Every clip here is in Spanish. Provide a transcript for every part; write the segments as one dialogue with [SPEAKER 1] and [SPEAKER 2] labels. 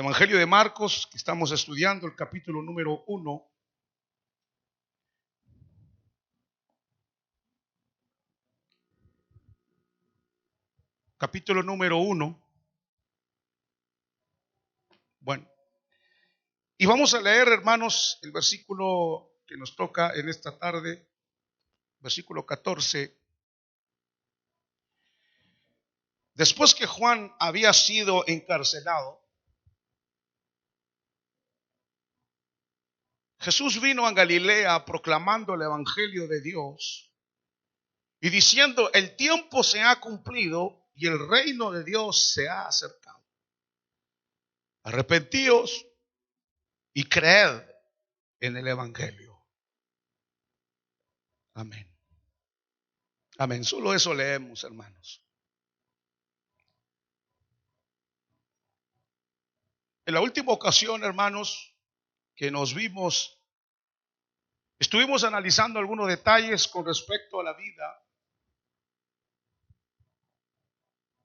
[SPEAKER 1] Evangelio de Marcos, que estamos estudiando el capítulo número 1. Capítulo número 1. Bueno, y vamos a leer, hermanos, el versículo que nos toca en esta tarde, versículo 14. Después que Juan había sido encarcelado, Jesús vino a Galilea proclamando el evangelio de Dios y diciendo: el tiempo se ha cumplido y el reino de Dios se ha acercado. Arrepentíos y creed en el evangelio. Amén. Amén. Solo eso leemos, hermanos. En la última ocasión, hermanos, que nos vimos, estuvimos analizando algunos detalles con respecto a la vida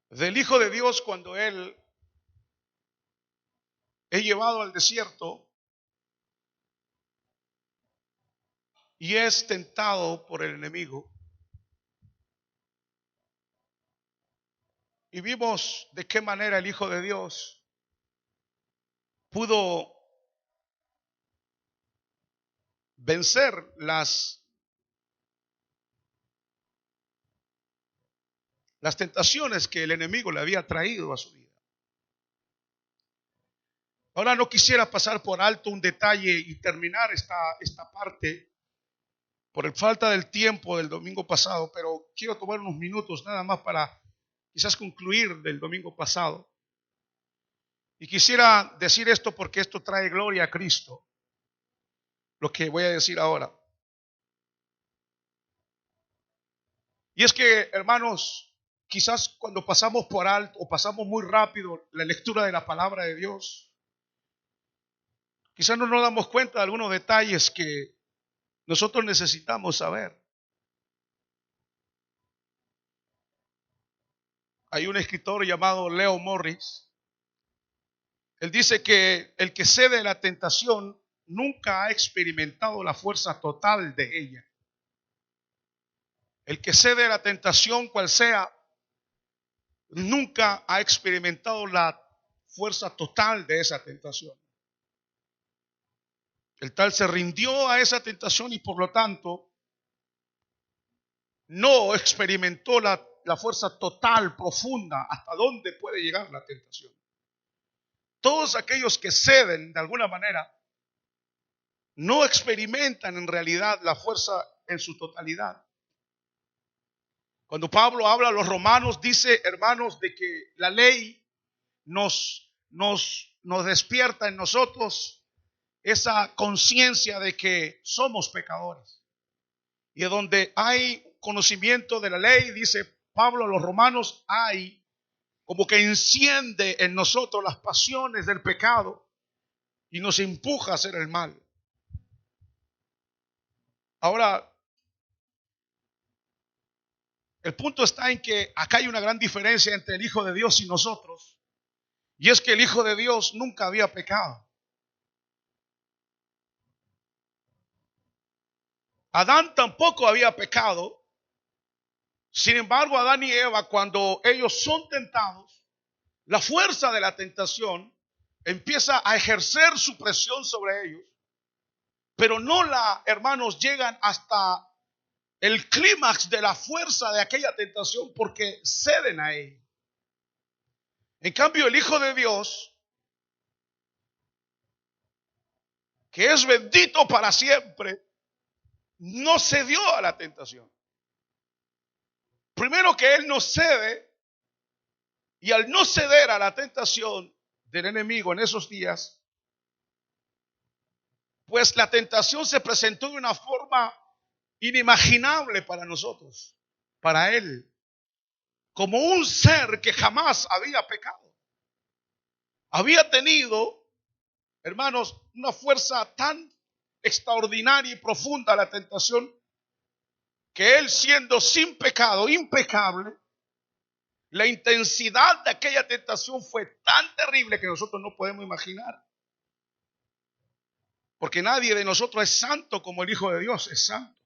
[SPEAKER 1] del Hijo de Dios cuando Él es llevado al desierto y es tentado por el enemigo. Y vimos de qué manera el Hijo de Dios pudo vencer las tentaciones que el enemigo le había traído a su vida. Ahora no quisiera pasar por alto un detalle y terminar esta parte por falta del tiempo del domingo pasado, pero quiero tomar unos minutos nada más para quizás concluir del domingo pasado. Y quisiera decir esto porque esto trae gloria a Cristo, lo que voy a decir ahora. Y es que, hermanos, quizás cuando pasamos por alto o pasamos muy rápido la lectura de la palabra de Dios, quizás no nos damos cuenta de algunos detalles que nosotros necesitamos saber. Hay un escritor llamado Leo Morris. Él dice que el que cede a la tentación nunca ha experimentado la fuerza total de ella. El que cede a la tentación, cual sea, nunca ha experimentado la fuerza total de esa tentación. El tal se rindió a esa tentación y por lo tanto no experimentó la fuerza total, profunda, hasta dónde puede llegar la tentación. Todos aquellos que ceden de alguna manera no experimentan en realidad la fuerza en su totalidad. Cuando Pablo habla a los romanos, dice, hermanos, de que la ley nos despierta en nosotros esa conciencia de que somos pecadores. Y donde hay conocimiento de la ley, dice Pablo a los romanos, hay como que enciende en nosotros las pasiones del pecado y nos empuja a hacer el mal. Ahora, el punto está en que acá hay una gran diferencia entre el Hijo de Dios y nosotros. Y es que el Hijo de Dios nunca había pecado. Adán tampoco había pecado. Sin embargo, Adán y Eva, cuando ellos son tentados, la fuerza de la tentación empieza a ejercer su presión sobre ellos, pero no hermanos, llegan hasta el clímax de la fuerza de aquella tentación porque ceden a ella. En cambio, el Hijo de Dios, que es bendito para siempre, no cedió a la tentación. Primero que Él no cede, y al no ceder a la tentación del enemigo en esos días, pues la tentación se presentó de una forma inimaginable para nosotros, para Él, como un ser que jamás había pecado. Había tenido, hermanos, una fuerza tan extraordinaria y profunda la tentación, que Él, siendo sin pecado, impecable, La intensidad de aquella tentación fue tan terrible que nosotros no podemos imaginar. Porque nadie de nosotros es santo como el Hijo de Dios es santo.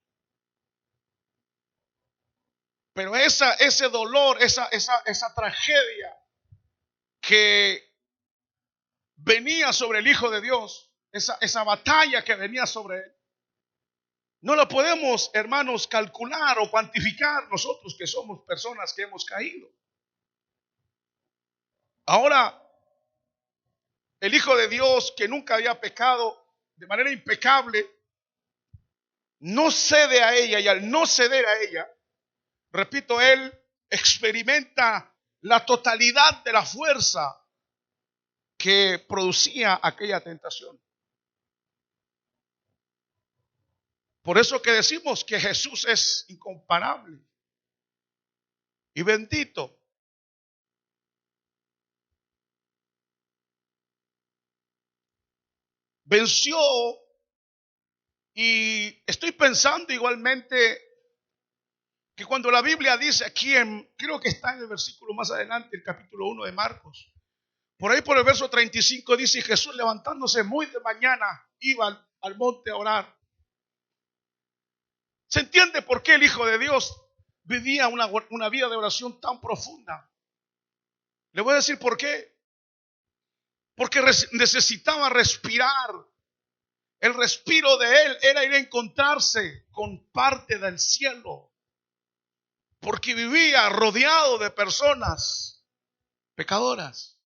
[SPEAKER 1] Pero ese dolor, esa tragedia que venía sobre el Hijo de Dios, esa batalla que venía sobre él, no la podemos, hermanos, calcular o cuantificar nosotros que somos personas que hemos caído. Ahora, el Hijo de Dios que nunca había pecado de manera impecable, no cede a ella, y al no ceder a ella, repito, él experimenta la totalidad de la fuerza que producía aquella tentación. Por eso que decimos que Jesús es incomparable y bendito. Venció, y estoy pensando igualmente que cuando la Biblia dice aquí, creo que está en el versículo más adelante, el capítulo 1 de Marcos, por ahí por el verso 35 dice: Jesús, levantándose muy de mañana, iba al monte a orar. ¿Se entiende por qué el Hijo de Dios vivía una vida de oración tan profunda? Le voy a decir por qué. Porque necesitaba respirar. El respiro de él era ir a encontrarse con parte del cielo. Porque vivía rodeado de personas pecadoras.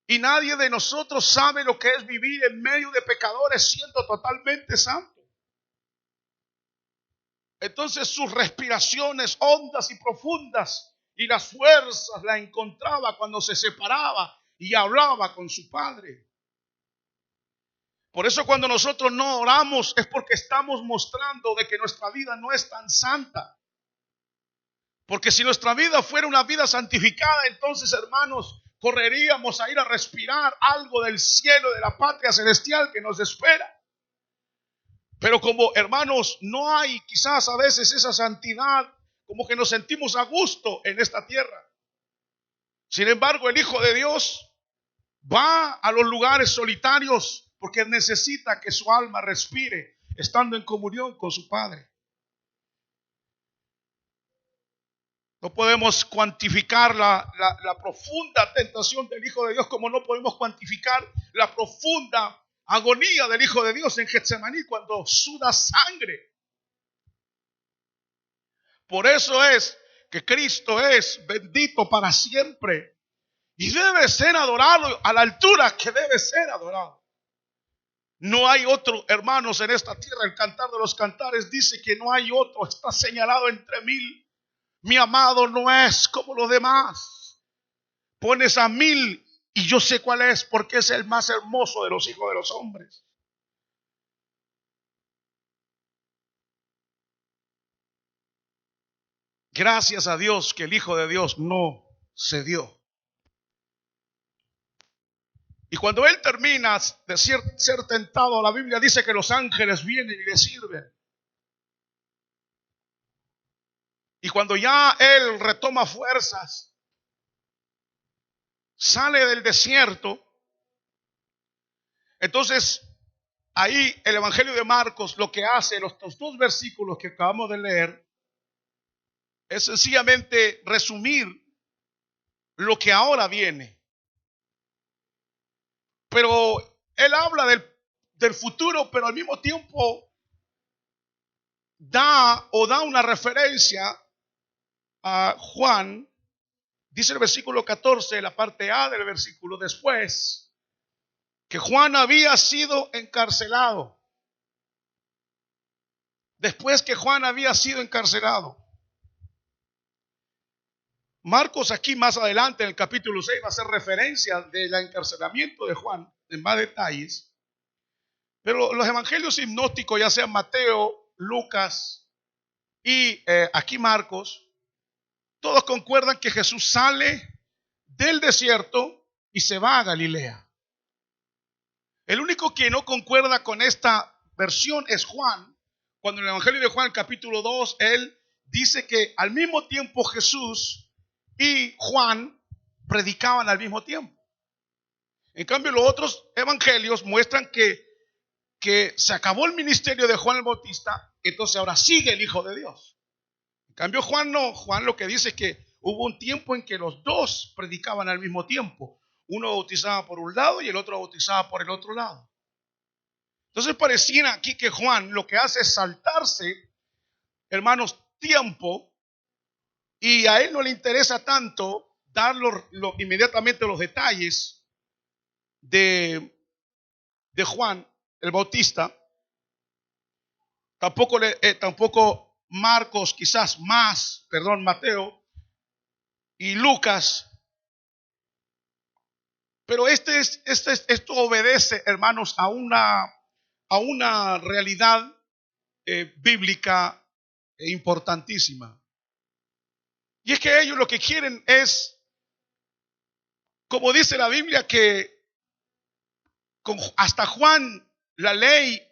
[SPEAKER 1] Y nadie de nosotros sabe lo que es vivir en medio de pecadores siendo totalmente santo. Entonces sus respiraciones hondas y profundas y las fuerzas la encontraba cuando se separaba y hablaba con su Padre. Por eso cuando nosotros no oramos es porque estamos mostrando de que nuestra vida no es tan santa. Porque si nuestra vida fuera una vida santificada, entonces, hermanos, correríamos a ir a respirar algo del cielo, de la patria celestial que nos espera. Pero como, hermanos, no hay quizás a veces esa santidad, como que nos sentimos a gusto en esta tierra. Sin embargo, el Hijo de Dios va a los lugares solitarios porque necesita que su alma respire, estando en comunión con su Padre. No podemos cuantificar la profunda tentación del Hijo de Dios, como no podemos cuantificar la profunda agonía del Hijo de Dios en Getsemaní cuando suda sangre. Por eso es que Cristo es bendito para siempre y debe ser adorado a la altura que debe ser adorado. No hay otro, hermanos, en esta tierra. El Cantar de los Cantares dice que no hay otro, está señalado entre mil. Mi amado no es como los demás. Pones a 1000 y yo sé cuál es, porque es el más hermoso de los hijos de los hombres. Gracias a Dios que el Hijo de Dios no cedió. Y cuando él termina de ser tentado, la Biblia dice que los ángeles vienen y le sirven. Y cuando ya él retoma fuerzas, sale del desierto. Entonces, ahí el Evangelio de Marcos lo que hace, los dos versículos que acabamos de leer, es sencillamente resumir lo que ahora viene. Pero él habla del futuro, pero al mismo tiempo da una referencia a Juan. Dice el versículo 14, la parte A del versículo, después que Juan había sido encarcelado. Después que Juan había sido encarcelado. Marcos aquí más adelante en el capítulo 6 va a hacer referencia del encarcelamiento de Juan en más detalles. Pero los evangelios sinópticos, ya sean Mateo, Lucas y aquí Marcos, todos concuerdan que Jesús sale del desierto y se va a Galilea. El único que no concuerda con esta versión es Juan. Cuando en el Evangelio de Juan, capítulo 2, él dice que al mismo tiempo Jesús y Juan predicaban al mismo tiempo. En cambio, los otros evangelios muestran que se acabó el ministerio de Juan el Bautista, entonces ahora sigue el Hijo de Dios. En cambio, Juan no. Juan lo que dice es que hubo un tiempo en que los dos predicaban al mismo tiempo. Uno bautizaba por un lado y el otro bautizaba por el otro lado. Entonces pareciera aquí que Juan lo que hace es saltarse, hermanos, tiempo, y a él no le interesa tanto dar inmediatamente los detalles de Juan el Bautista. Tampoco Marcos, quizás más, Mateo y Lucas. Pero esto obedece, hermanos, a una realidad bíblica importantísima. Y es que ellos lo que quieren es, como dice la Biblia, que hasta Juan la ley,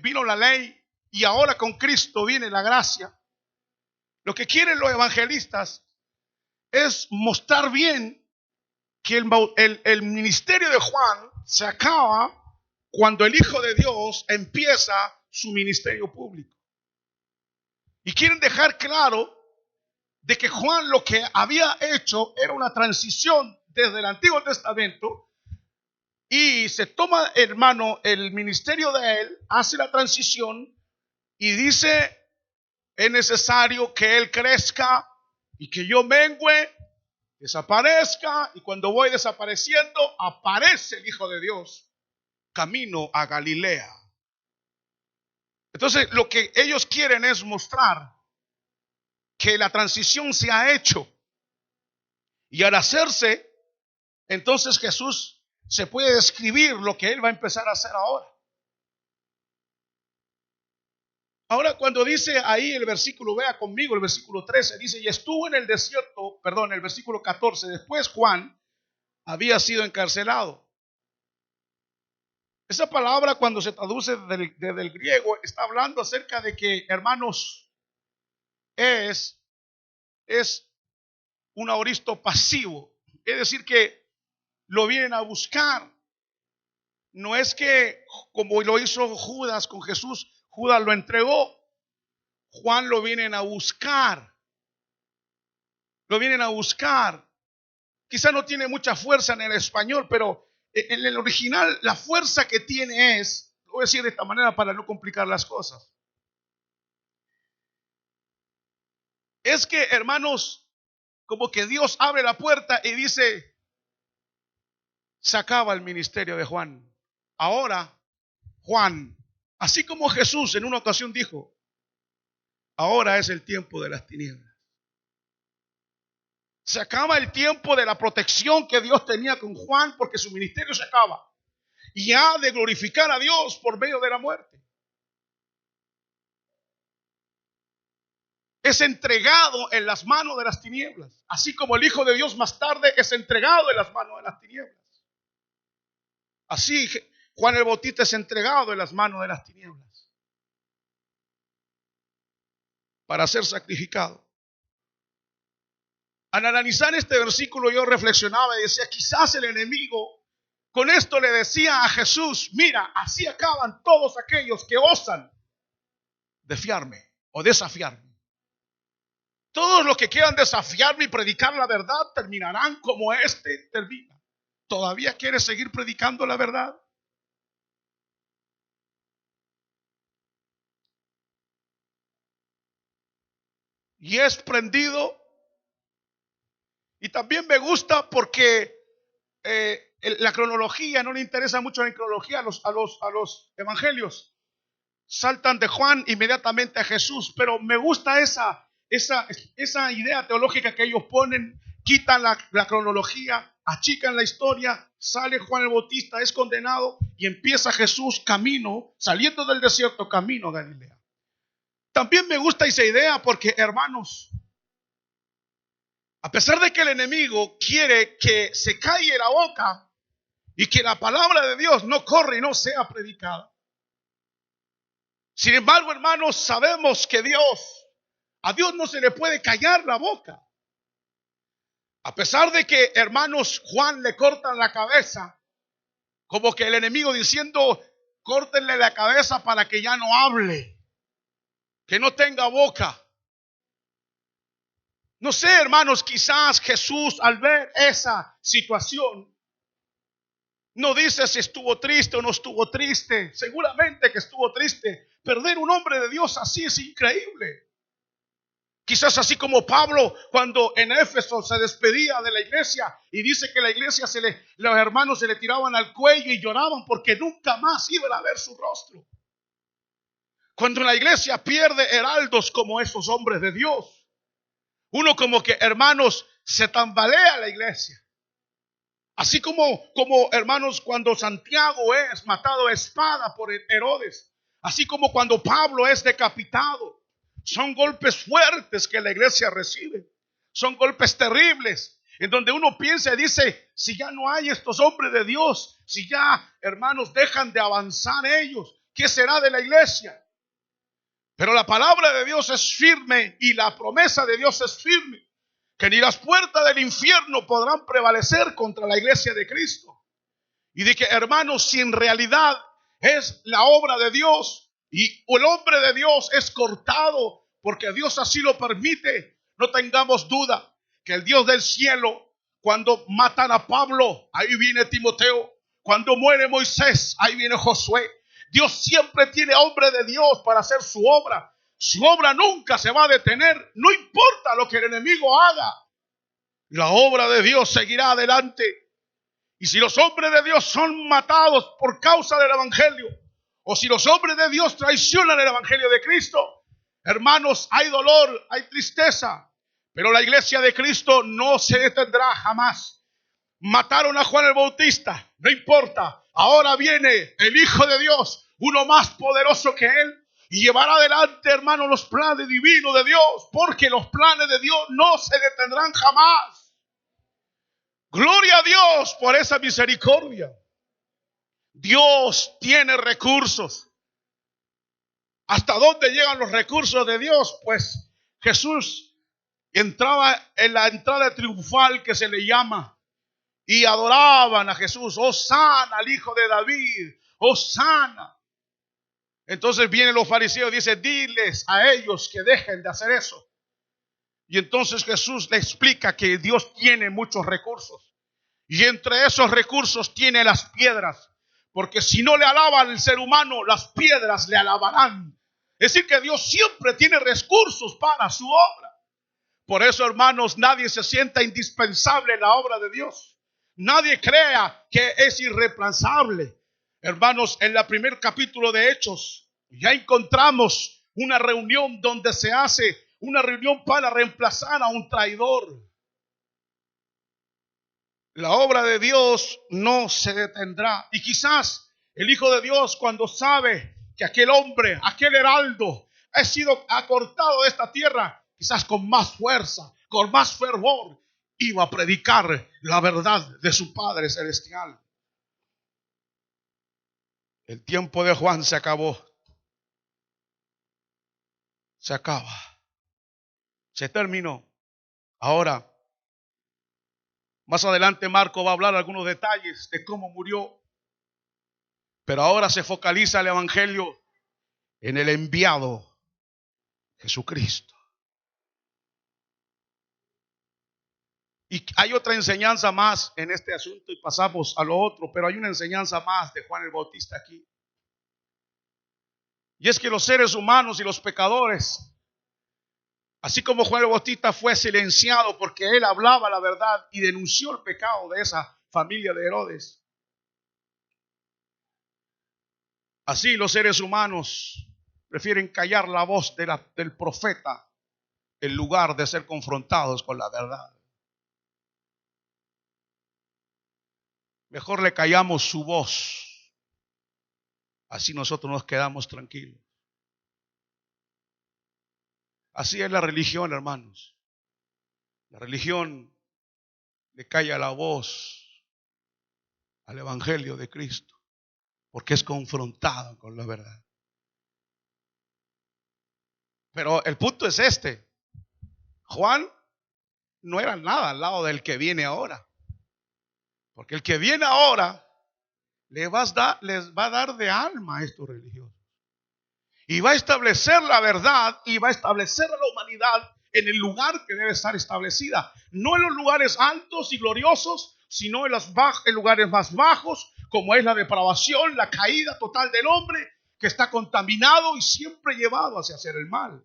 [SPEAKER 1] vino la ley, y ahora con Cristo viene la gracia. Lo que quieren los evangelistas es mostrar bien que el ministerio de Juan se acaba cuando el Hijo de Dios empieza su ministerio público. Y quieren dejar claro de que Juan lo que había hecho era una transición desde el Antiguo Testamento, y se toma, hermano, el ministerio de él, hace la transición y dice: es necesario que él crezca y que yo mengüe, desaparezca, y cuando voy desapareciendo aparece el Hijo de Dios camino a Galilea. Entonces lo que ellos quieren es mostrar que la transición se ha hecho, y al hacerse, entonces Jesús se puede describir lo que él va a empezar a hacer ahora. Ahora, cuando dice ahí el versículo, vea conmigo el versículo 13, dice: y estuvo en el desierto, el versículo 14, después Juan había sido encarcelado. Esa palabra, cuando se traduce desde el griego, está hablando acerca de que, hermanos, es un aoristo pasivo. Es decir, que lo vienen a buscar. No es que, como lo hizo Judas con Jesús, Judas lo entregó. Juan lo vienen a buscar. Lo vienen a buscar. Quizá no tiene mucha fuerza en el español, pero en el original la fuerza que tiene es, lo voy a decir de esta manera para no complicar las cosas, es que, hermanos, como que Dios abre la puerta y dice: se acaba el ministerio de Juan. Ahora Juan, así como Jesús en una ocasión dijo: ahora es el tiempo de las tinieblas. Se acaba el tiempo de la protección que Dios tenía con Juan, porque su ministerio se acaba y ha de glorificar a Dios por medio de la muerte. Es entregado en las manos de las tinieblas, así como el Hijo de Dios más tarde es entregado en las manos de las tinieblas. Así Juan el Bautista es entregado en las manos de las tinieblas para ser sacrificado. Al analizar este versículo, yo reflexionaba y decía: quizás el enemigo con esto le decía a Jesús: mira, así acaban todos aquellos que osan desafiarme o desafiarme. Todos los que quieran desafiarme y predicar la verdad terminarán como este termina. ¿Todavía quieres seguir predicando la verdad? Y es prendido. Y también me gusta porque la cronología no le interesa mucho. La cronología a los evangelios saltan de Juan inmediatamente a Jesús, pero me gusta esa idea teológica que ellos ponen. Quitan la cronología, achican la historia, sale Juan el Bautista, es condenado, y empieza Jesús saliendo del desierto, camino a Galilea. También me gusta esa idea porque, hermanos, a pesar de que el enemigo quiere que se calle la boca y que la palabra de Dios no corra y no sea predicada, sin embargo, hermanos, sabemos que a Dios no se le puede callar la boca. A pesar de que, hermanos, Juan le cortan la cabeza, como que el enemigo diciendo, córtenle la cabeza para que ya no hable, que no tenga boca. No sé, hermanos, quizás Jesús al ver esa situación no dice si estuvo triste o no estuvo triste. Seguramente que estuvo triste. Perder un hombre de Dios así es increíble. Quizás así como Pablo cuando en Éfeso se despedía de la iglesia y dice que la iglesia los hermanos se le tiraban al cuello y lloraban porque nunca más iban a ver su rostro. Cuando la iglesia pierde heraldos como esos hombres de Dios, uno como que, hermanos, se tambalea la iglesia. Así como hermanos, cuando Santiago es matado a espada por Herodes, así como cuando Pablo es decapitado, son golpes fuertes que la iglesia recibe, son golpes terribles, en donde uno piensa y dice, si ya no hay estos hombres de Dios, si ya, hermanos, dejan de avanzar ellos, ¿qué será de la iglesia? Pero la palabra de Dios es firme y la promesa de Dios es firme, que ni las puertas del infierno podrán prevalecer contra la iglesia de Cristo. Y de que, hermanos, si en realidad es la obra de Dios y el hombre de Dios es cortado porque Dios así lo permite, no tengamos duda que el Dios del cielo, cuando matan a Pablo, ahí viene Timoteo. Cuando muere Moisés, ahí viene Josué. Dios siempre tiene hombre de Dios para hacer su obra. Su obra nunca se va a detener, no importa lo que el enemigo haga. La obra de Dios seguirá adelante. Y si los hombres de Dios son matados por causa del evangelio, o si los hombres de Dios traicionan el evangelio de Cristo, hermanos, hay dolor, hay tristeza, pero la iglesia de Cristo no se detendrá jamás. Mataron a Juan el Bautista, no importa. Ahora viene el Hijo de Dios, uno más poderoso que él, y llevará adelante, hermanos, los planes divinos de Dios, porque los planes de Dios no se detendrán jamás. Gloria a Dios por esa misericordia. Dios tiene recursos. ¿Hasta dónde llegan los recursos de Dios? Pues Jesús entraba en la entrada triunfal que se le llama y adoraban a Jesús. Hosana al Hijo de David, Hosana. Entonces vienen los fariseos y dice, diles a ellos que dejen de hacer eso. Y entonces Jesús le explica que Dios tiene muchos recursos. Y entre esos recursos tiene las piedras. Porque si no le alaban al ser humano, las piedras le alabarán. Es decir, que Dios siempre tiene recursos para su obra. Por eso, hermanos, nadie se sienta indispensable en la obra de Dios. Nadie crea que es irreemplazable. Hermanos, en el primer capítulo de Hechos, ya encontramos una reunión donde se hace una reunión para reemplazar a un traidor. La obra de Dios no se detendrá. Y quizás el Hijo de Dios, cuando sabe que aquel hombre, aquel heraldo, ha sido acortado de esta tierra, quizás con más fuerza, con más fervor, iba a predicar la verdad de su Padre Celestial. El tiempo de Juan se acabó. Se acaba. Se terminó. Ahora, más adelante Marco va a hablar algunos detalles de cómo murió. Pero ahora se focaliza el evangelio en el enviado Jesucristo. Y hay otra enseñanza más en este asunto y pasamos a lo otro, pero hay una enseñanza más de Juan el Bautista aquí. Y es que los seres humanos y los pecadores, así como Juan el Bautista fue silenciado porque él hablaba la verdad y denunció el pecado de esa familia de Herodes, así los seres humanos prefieren callar la voz del profeta en lugar de ser confrontados con la verdad. Mejor le callamos su voz. Así nosotros nos quedamos tranquilos. Así es la religión, hermanos. La religión le calla la voz al evangelio de Cristo porque es confrontado con la verdad. Pero el punto es este. Juan no era nada al lado del que viene ahora. Porque el que viene ahora les va a dar de alma a estos religiosos. Y va a establecer la verdad y va a establecer a la humanidad en el lugar que debe estar establecida. No en los lugares altos y gloriosos, sino en lugares más bajos, como es la depravación, la caída total del hombre, que está contaminado y siempre llevado hacia hacer el mal.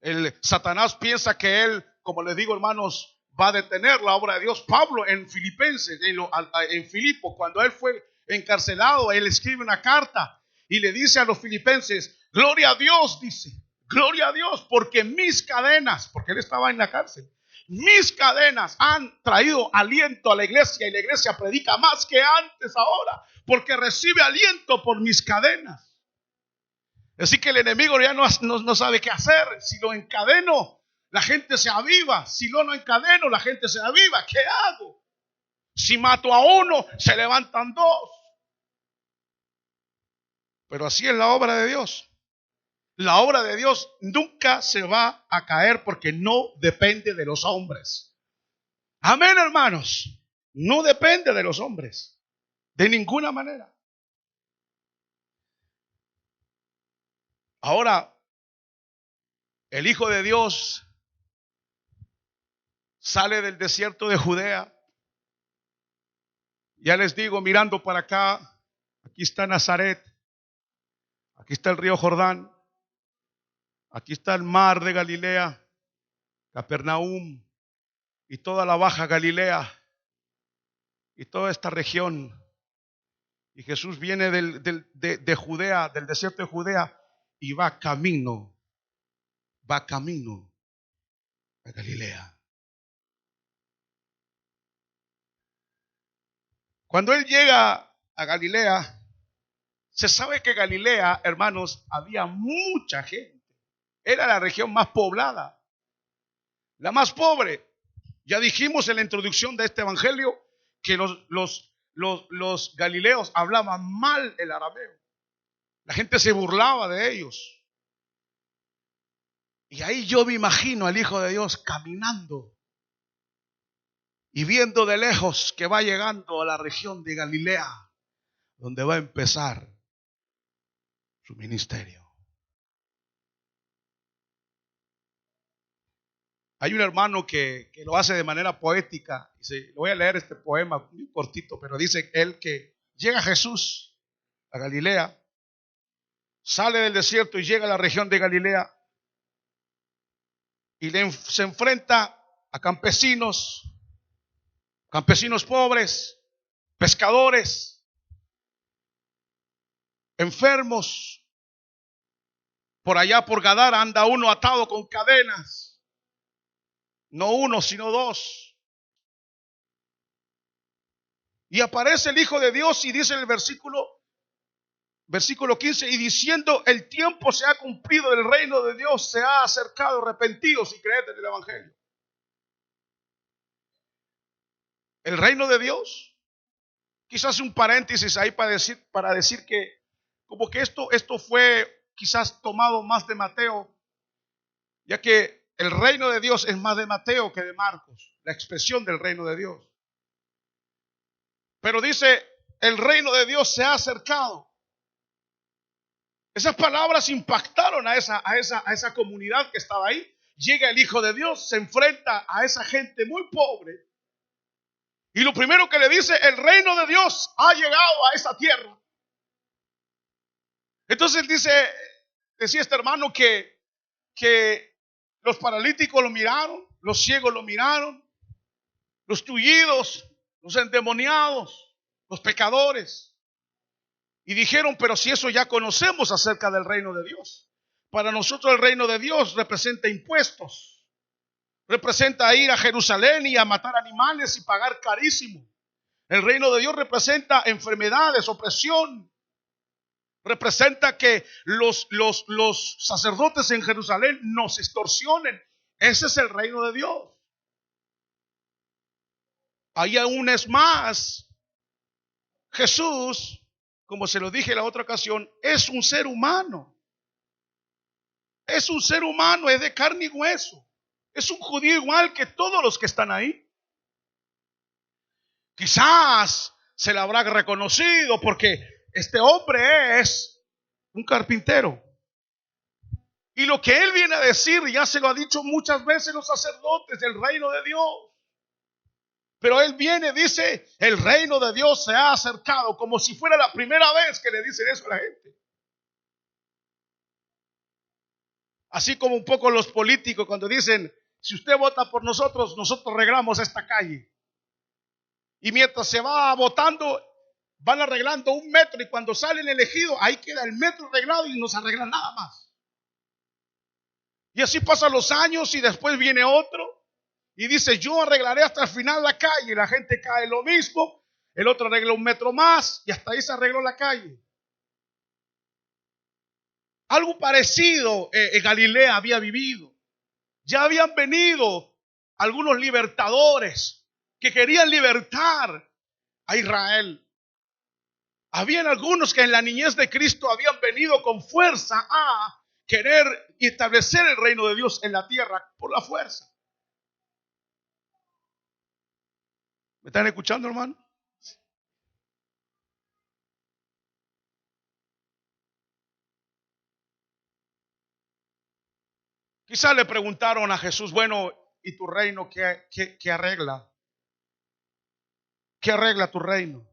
[SPEAKER 1] El Satanás piensa que él, como les digo, hermanos, va a detener la obra de Dios. Pablo en Filipenses, en Filipo, cuando él fue encarcelado, él escribe una carta y le dice a los filipenses: gloria a Dios, dice, gloria a Dios, porque mis cadenas, porque él estaba en la cárcel, mis cadenas han traído aliento a la iglesia, y la iglesia predica más que antes ahora, porque recibe aliento por mis cadenas. Así que el enemigo ya no sabe qué hacer. Si lo encadeno, la gente se aviva. Si no lo encadeno, la gente se aviva. ¿Qué hago? Si mato a uno, se levantan dos. Pero así es la obra de Dios. La obra de Dios nunca se va a caer porque no depende de los hombres. Amén, hermanos. No depende de los hombres. De ninguna manera. Ahora, el Hijo de Dios sale del desierto de Judea. Ya les digo, mirando para acá, aquí está Nazaret, aquí está el río Jordán, aquí está el mar de Galilea, Capernaum y toda la Baja Galilea y toda esta región. Y Jesús viene de Judea, del desierto de Judea, y va camino a Galilea. Cuando él llega a Galilea, se sabe que Galilea, hermanos, había mucha gente. Era la región más poblada, la más pobre. Ya dijimos en la introducción de este evangelio que los galileos hablaban mal el arameo. La gente se burlaba de ellos. Y ahí yo me imagino al Hijo de Dios caminando y viendo de lejos que va llegando a la región de Galilea, donde va a empezar su ministerio. Hay un hermano que lo hace de manera poética. Dice, voy a leer este poema muy cortito, pero dice él que llega Jesús a Galilea, sale del desierto y llega a la región de Galilea y se enfrenta a campesinos pobres, pescadores, enfermos. Por allá por Gadara anda uno atado con cadenas, no uno sino dos. Y aparece el Hijo de Dios y dice en el versículo 15, y diciendo, el tiempo se ha cumplido, el reino de Dios se ha acercado, arrepentidos y creed en el evangelio. El reino de Dios, quizás un paréntesis ahí para decir que como que esto fue quizás tomado más de Mateo, ya que el reino de Dios es más de Mateo que de Marcos, la expresión del reino de Dios. Pero dice, el reino de Dios se ha acercado. Esas palabras impactaron a esa comunidad que estaba ahí. Llega el Hijo de Dios, se enfrenta a esa gente muy pobre. Y lo primero que le dice, el reino de Dios ha llegado a esa tierra. Entonces decía este hermano que los paralíticos lo miraron, los ciegos lo miraron, los tullidos, los endemoniados, los pecadores. Y dijeron, pero si eso ya conocemos acerca del reino de Dios. Para nosotros el reino de Dios representa impuestos. Representa ir a Jerusalén y a matar animales y pagar carísimo. El reino de Dios representa enfermedades, opresión. Representa que los sacerdotes en Jerusalén nos extorsionen. Ese es el reino de Dios. Ahí aún es más. Jesús, como se lo dije en la otra ocasión, es un ser humano. Es un ser humano, es de carne y hueso. Es un judío igual que todos los que están ahí. Quizás se le habrá reconocido porque este hombre es un carpintero. Y lo que él viene a decir, ya se lo ha dicho muchas veces los sacerdotes del reino de Dios. Pero él viene, dice, el reino de Dios se ha acercado, como si fuera la primera vez que le dicen eso a la gente. Así como un poco los políticos cuando dicen, si usted vota por nosotros, nosotros arreglamos esta calle. Y mientras se va votando, van arreglando 1 metro y cuando salen elegidos, ahí queda el metro arreglado y no se arregla nada más. Y así pasan los años y después viene otro y dice, yo arreglaré hasta el final la calle. Y la gente cae lo mismo, el otro arregla 1 metro más y hasta ahí se arregló la calle. Algo parecido en Galilea había vivido. Ya habían venido algunos libertadores que querían libertar a Israel. Habían algunos que en la niñez de Cristo habían venido con fuerza a querer establecer el reino de Dios en la tierra por la fuerza. ¿Me están escuchando, hermano? Quizás le preguntaron a Jesús, bueno, ¿y tu reino qué arregla? ¿Qué arregla tu reino?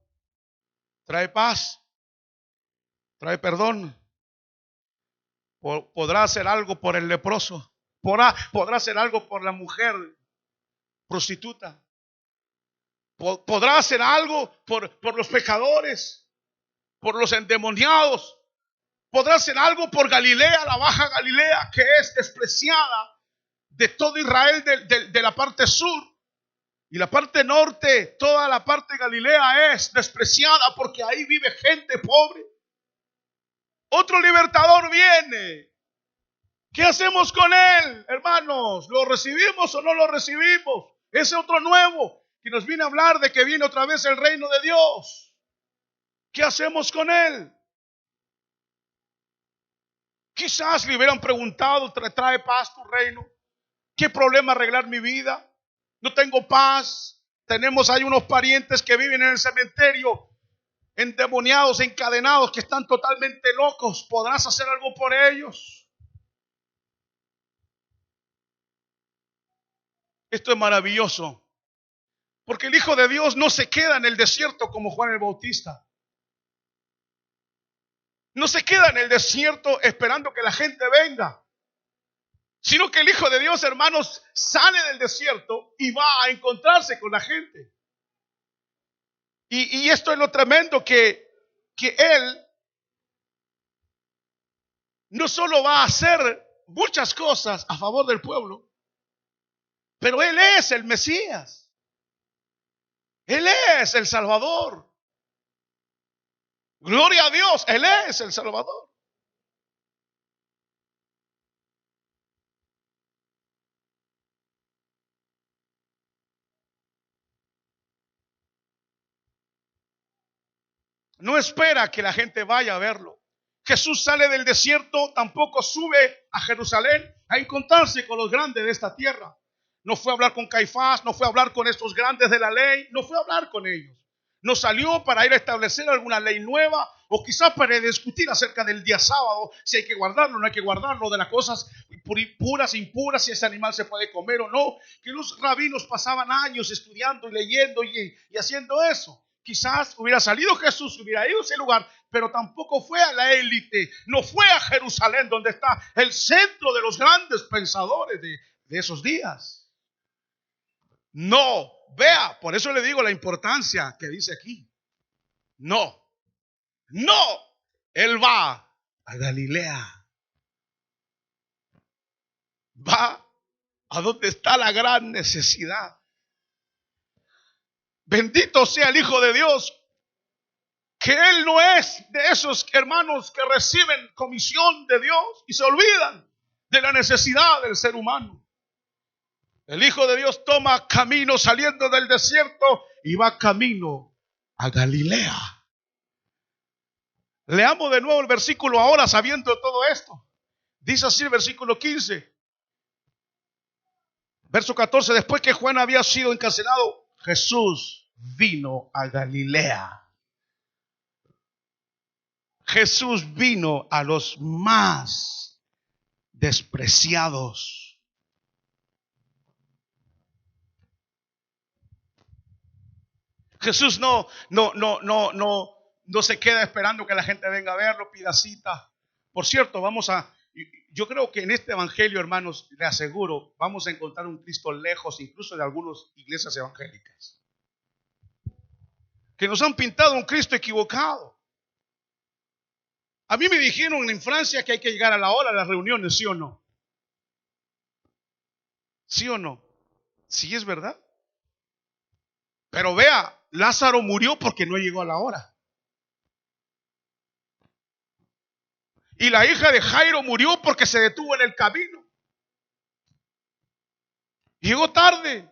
[SPEAKER 1] ¿Trae paz? ¿Trae perdón? ¿Podrá hacer algo por el leproso? ¿Podrá hacer algo por la mujer prostituta? ¿Podrá hacer algo por los pecadores? ¿Por los endemoniados? ¿Podrá hacer algo por Galilea, la Baja Galilea, que es despreciada de todo Israel de la parte sur? Y la parte norte, toda la parte de Galilea es despreciada porque ahí vive gente pobre. Otro libertador viene. ¿Qué hacemos con él, hermanos? ¿Lo recibimos o no lo recibimos? Ese otro nuevo que nos viene a hablar de que viene otra vez el reino de Dios. ¿Qué hacemos con él? Quizás le hubieran preguntado, ¿trae paz tu reino? ¿Qué problema arreglar mi vida? No tengo paz. Tenemos ahí unos parientes que viven en el cementerio, endemoniados, encadenados, que están totalmente locos. ¿Podrás hacer algo por ellos? Esto es maravilloso, porque el Hijo de Dios no se queda en el desierto como Juan el Bautista. No se queda en el desierto esperando que la gente venga, sino que el Hijo de Dios, hermanos, sale del desierto y va a encontrarse con la gente. Y esto es lo tremendo, que Él no solo va a hacer muchas cosas a favor del pueblo, pero Él es el Mesías. Él es el Salvador. Gloria a Dios, Él es el Salvador. No espera que la gente vaya a verlo. Jesús sale del desierto, tampoco sube a Jerusalén a encontrarse con los grandes de esta tierra. No fue a hablar con Caifás, no fue a hablar con estos grandes de la ley, no fue a hablar con ellos. No salió para ir a establecer alguna ley nueva o quizás para discutir acerca del día sábado, si hay que guardarlo o no hay que guardarlo, de las cosas puras, impuras, si ese animal se puede comer o no. Que los rabinos pasaban años estudiando y leyendo y haciendo eso. Quizás hubiera salido Jesús, hubiera ido a ese lugar, pero tampoco fue a la élite, no fue a Jerusalén, donde está el centro de los grandes pensadores de esos días. No, vea, por eso le digo la importancia que dice aquí. No, Él va a Galilea. Va a donde está la gran necesidad. Bendito sea el Hijo de Dios, que Él no es de esos hermanos que reciben comisión de Dios y se olvidan de la necesidad del ser humano. El Hijo de Dios toma camino saliendo del desierto y va camino a Galilea. Leamos de nuevo el versículo ahora sabiendo todo esto. Dice así el versículo 15. Verso 14, después que Juan había sido encarcelado, Jesús vino a Galilea. Jesús vino a los más despreciados. Jesús no se queda esperando que la gente venga a verlo, pida cita. Por cierto, yo creo que en este evangelio, hermanos, le aseguro, vamos a encontrar un Cristo lejos incluso de algunas iglesias evangélicas, que nos han pintado un Cristo equivocado. A mí me dijeron en Francia que hay que llegar a la hora de las reuniones, ¿sí o no? ¿Sí o no? Sí, es verdad. Pero vea, Lázaro murió porque no llegó a la hora. Y la hija de Jairo murió porque se detuvo en el camino. Llegó tarde.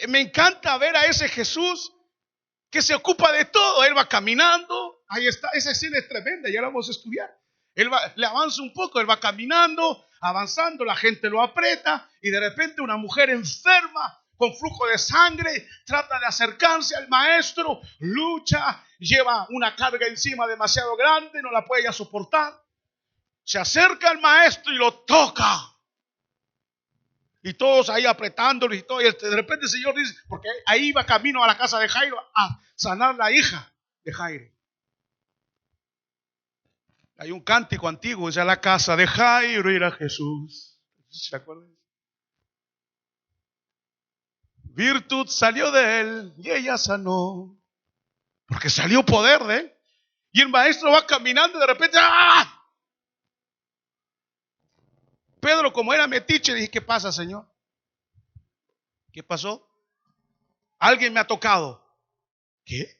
[SPEAKER 1] Me encanta ver a ese Jesús que se ocupa de todo. Él va caminando. Ahí está, esa escena es tremenda, ya la vamos a estudiar. Le avanza un poco, él va caminando, avanzando, la gente lo aprieta y de repente una mujer enferma con flujo de sangre trata de acercarse al maestro, lucha, lleva una carga encima demasiado grande, no la puede ya soportar. Se acerca al maestro y lo toca. Y todos ahí apretándolo y todo. Y de repente el Señor dice, porque ahí iba camino a la casa de Jairo a sanar la hija de Jairo. Hay un cántico antiguo, dice: a la casa de Jairo irá Jesús. ¿Se acuerdan? Virtud salió de él y ella sanó. Porque salió poder de él. Y el maestro va caminando y de repente ¡ah! Pedro, como era metiche, dije: ¿qué pasa, Señor? ¿Qué pasó? Alguien me ha tocado. ¿Qué?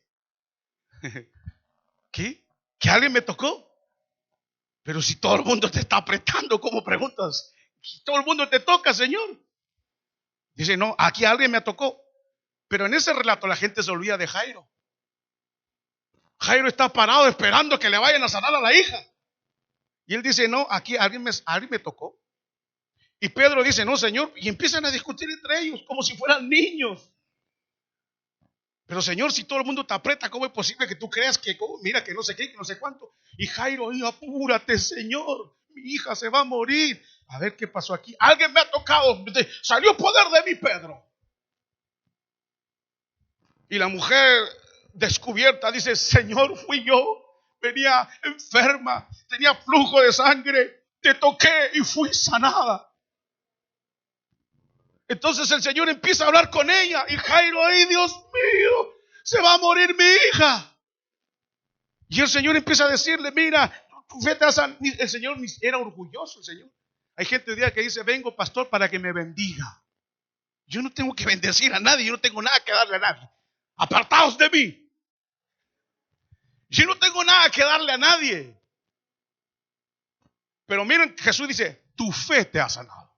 [SPEAKER 1] ¿Qué? ¿Que alguien me tocó? Pero si todo el mundo te está apretando, ¿cómo preguntas? Todo el mundo te toca, Señor. Dice: no, aquí alguien me tocó. Pero en ese relato la gente se olvida de Jairo. Jairo está parado esperando que le vayan a sanar a la hija. Y él dice: no, aquí alguien me tocó. Y Pedro dice: no, Señor. Y empiezan a discutir entre ellos como si fueran niños. Pero, Señor, si todo el mundo te aprieta, ¿cómo es posible que tú creas que, mira, que no sé qué, que no sé cuánto? Y Jairo: apúrate, Señor, mi hija se va a morir. A ver qué pasó aquí. Alguien me ha tocado. Salió poder de mí, Pedro. Y la mujer descubierta dice: Señor, fui yo. Venía enferma, tenía flujo de sangre. Te toqué y fui sanada. Entonces el Señor empieza a hablar con ella. Y Jairo: ay, Dios mío, se va a morir mi hija. Y el Señor empieza a decirle: mira, vete a San... El Señor era orgulloso, el Señor. Hay gente hoy día que dice: vengo, pastor, para que me bendiga. Yo no tengo que bendecir a nadie. Yo no tengo nada que darle a nadie. Apartaos de mí. Yo no tengo nada que darle a nadie. Pero miren, Jesús dice: tu fe te ha sanado.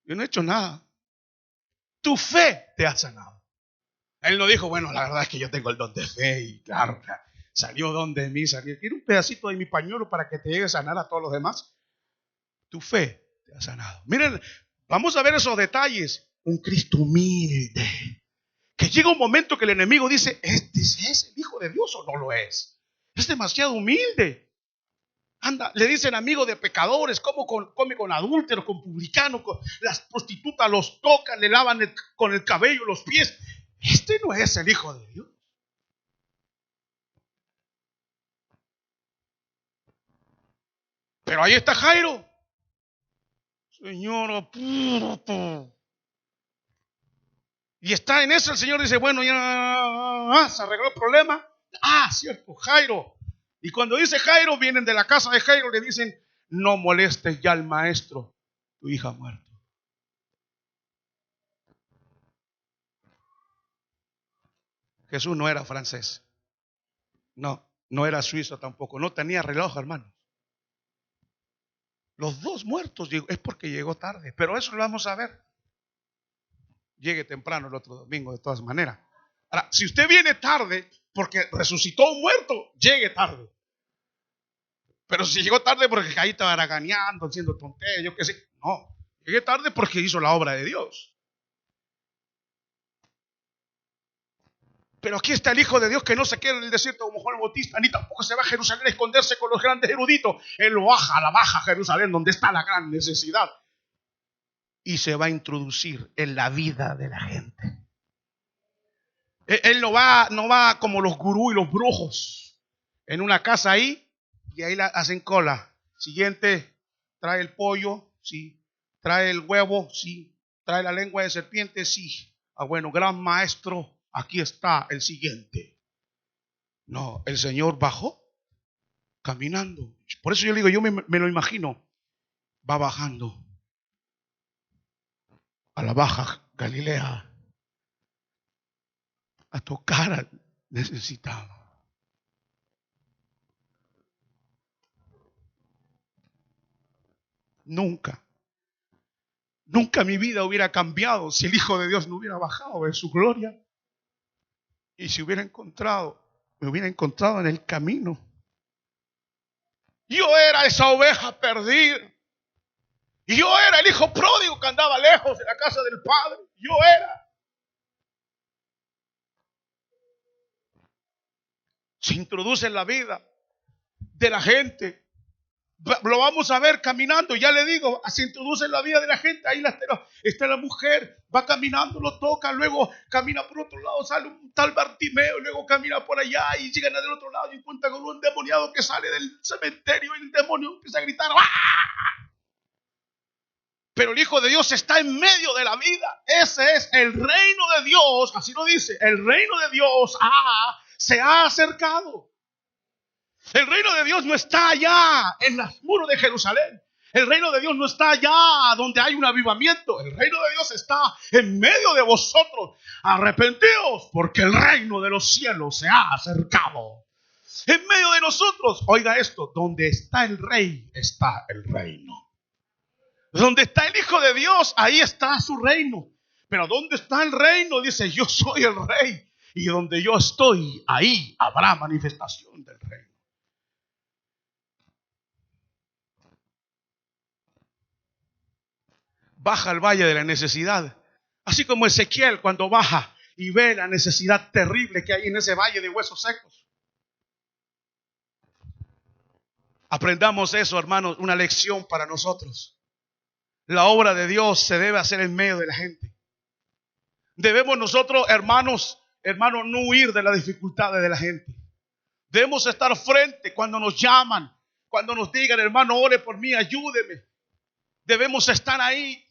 [SPEAKER 1] Yo no he hecho nada. Tu fe te ha sanado. Él no dijo: bueno, la verdad es que yo tengo el don de fe y claro, salió don de mí, quiero un pedacito de mi pañuelo para que te llegue a sanar a todos los demás. Tu fe te ha sanado. Miren, vamos a ver esos detalles. Un Cristo humilde, que llega un momento que el enemigo dice: ¿este es el Hijo de Dios o no lo es? Es demasiado humilde. Anda, le dicen amigo de pecadores, come con adúlteros, con publicanos, las prostitutas los tocan, le lavan con el cabello los pies. Este no es el Hijo de Dios. Pero ahí está Jairo. Señor, apúrate. Y está en eso, el Señor dice: bueno, ya se arregló el problema. Cierto, Jairo. Y cuando dice Jairo, vienen de la casa de Jairo, le dicen: no molestes ya al maestro, tu hija ha muerto. Jesús no era francés. No era suizo tampoco. No tenía reloj, hermano. Los dos muertos es porque llegó tarde. Pero eso lo vamos a ver. Llegue temprano el otro domingo, de todas maneras. Ahora, si usted viene tarde, porque resucitó un muerto, llegue tarde. Pero si llegó tarde porque ahí estaba haraganeando, haciendo tonterías, yo qué sé. No, llegué tarde porque hizo la obra de Dios. Pero aquí está el Hijo de Dios que no se queda en el desierto como Juan el Bautista, ni tampoco se va a Jerusalén a esconderse con los grandes eruditos. Él lo baja a la baja Jerusalén, donde está la gran necesidad. Y se va a introducir en la vida de la gente. Él no va como los gurús y los brujos en una casa ahí y ahí la hacen cola. Siguiente, trae el pollo, sí. Trae el huevo, sí. Trae la lengua de serpiente, sí. Ah, bueno, gran maestro, aquí está el siguiente. No, el Señor bajó caminando. Por eso yo le digo, yo me lo imagino. Va bajando a la baja Galilea a tocar al necesitado. Nunca mi vida hubiera cambiado si el Hijo de Dios no hubiera bajado de su gloria y si me hubiera encontrado en el camino. Yo era esa oveja perdida. Y yo era el hijo pródigo que andaba lejos de la casa del Padre. Yo era. Se introduce en la vida de la gente. Lo vamos a ver caminando, ya le digo, se introduce en la vida de la gente. Ahí está la mujer, va caminando, lo toca, luego camina por otro lado, sale un tal Bartimeo, luego camina por allá y llegan del otro lado y cuenta con un endemoniado que sale del cementerio y el demonio empieza a gritar. ¡Ah! Pero el Hijo de Dios está en medio de la vida. Ese es el reino de Dios, así lo dice, el reino de Dios se ha acercado. El reino de Dios no está allá en los muros de Jerusalén. El reino de Dios no está allá donde hay un avivamiento. El reino de Dios está en medio de vosotros. Arrepentíos porque el reino de los cielos se ha acercado. En medio de nosotros, oiga esto, donde está el rey, está el reino. Donde está el Hijo de Dios, ahí está su reino. Pero ¿dónde está el reino? Dice, yo soy el rey. Y donde yo estoy, ahí habrá manifestación del reino. Baja al valle de la necesidad. Así como Ezequiel cuando baja y ve la necesidad terrible que hay en ese valle de huesos secos. Aprendamos eso, hermanos, una lección para nosotros. La obra de Dios se debe hacer en medio de la gente. Debemos nosotros, hermanos, no huir de las dificultades de la gente. Debemos estar frente cuando nos llaman, cuando nos digan, hermano, ore por mí, ayúdeme. Debemos estar ahí,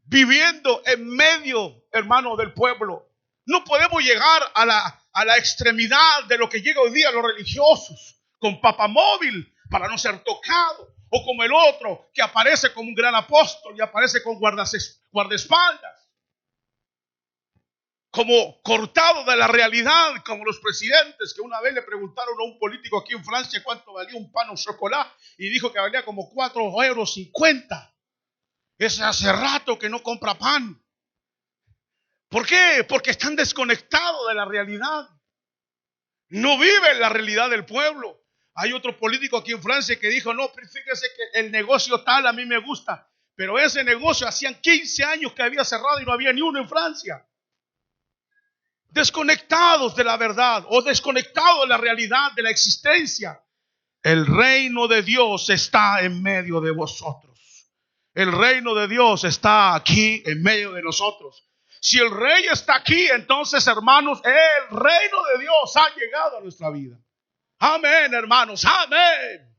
[SPEAKER 1] viviendo en medio, hermano, del pueblo. No podemos llegar a la extremidad de lo que llega hoy día a los religiosos, con papamóvil para no ser tocado, o como el otro que aparece como un gran apóstol y aparece con guardaespaldas, como cortado de la realidad, como los presidentes que una vez le preguntaron a un político aquí en Francia cuánto valía un pan o chocolate y dijo que valía como 4,50 €. Ese hace rato que no compra pan. ¿Por qué? Porque están desconectados de la realidad. No viven la realidad del pueblo. Hay otro político aquí en Francia que dijo, no, fíjese que el negocio tal a mí me gusta. Pero ese negocio hacían 15 años que había cerrado y no había ni uno en Francia. Desconectados de la verdad o desconectados de la realidad de la existencia. El reino de Dios está en medio de vosotros. El reino de Dios está aquí en medio de nosotros. Si el rey está aquí, entonces, hermanos, el reino de Dios ha llegado a nuestra vida. Amén, hermanos, amén.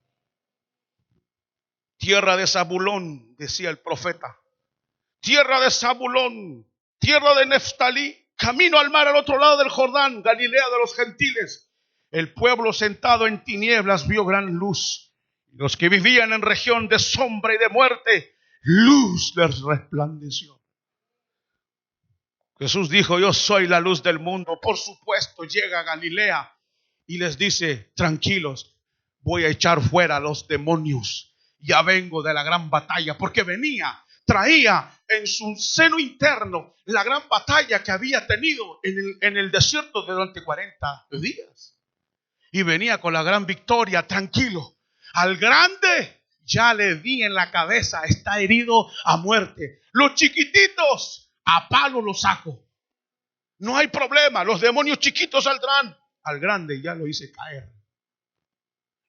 [SPEAKER 1] Tierra de Zabulón, decía el profeta. Tierra de Zabulón, tierra de Neftalí, camino al mar al otro lado del Jordán, Galilea de los gentiles. El pueblo sentado en tinieblas vio gran luz. Los que vivían en región de sombra y de muerte, luz les resplandeció. Jesús dijo, yo soy la luz del mundo. Por supuesto, llega a Galilea y les dice, tranquilos, voy a echar fuera a los demonios. Ya vengo de la gran batalla, porque venía traía en su seno interno la gran batalla que había tenido en el desierto durante 40 días. Y venía con la gran victoria, tranquilo. Al grande ya le di en la cabeza, está herido a muerte. Los chiquititos, a palo los saco. No hay problema, los demonios chiquitos saldrán. Al grande ya lo hice caer.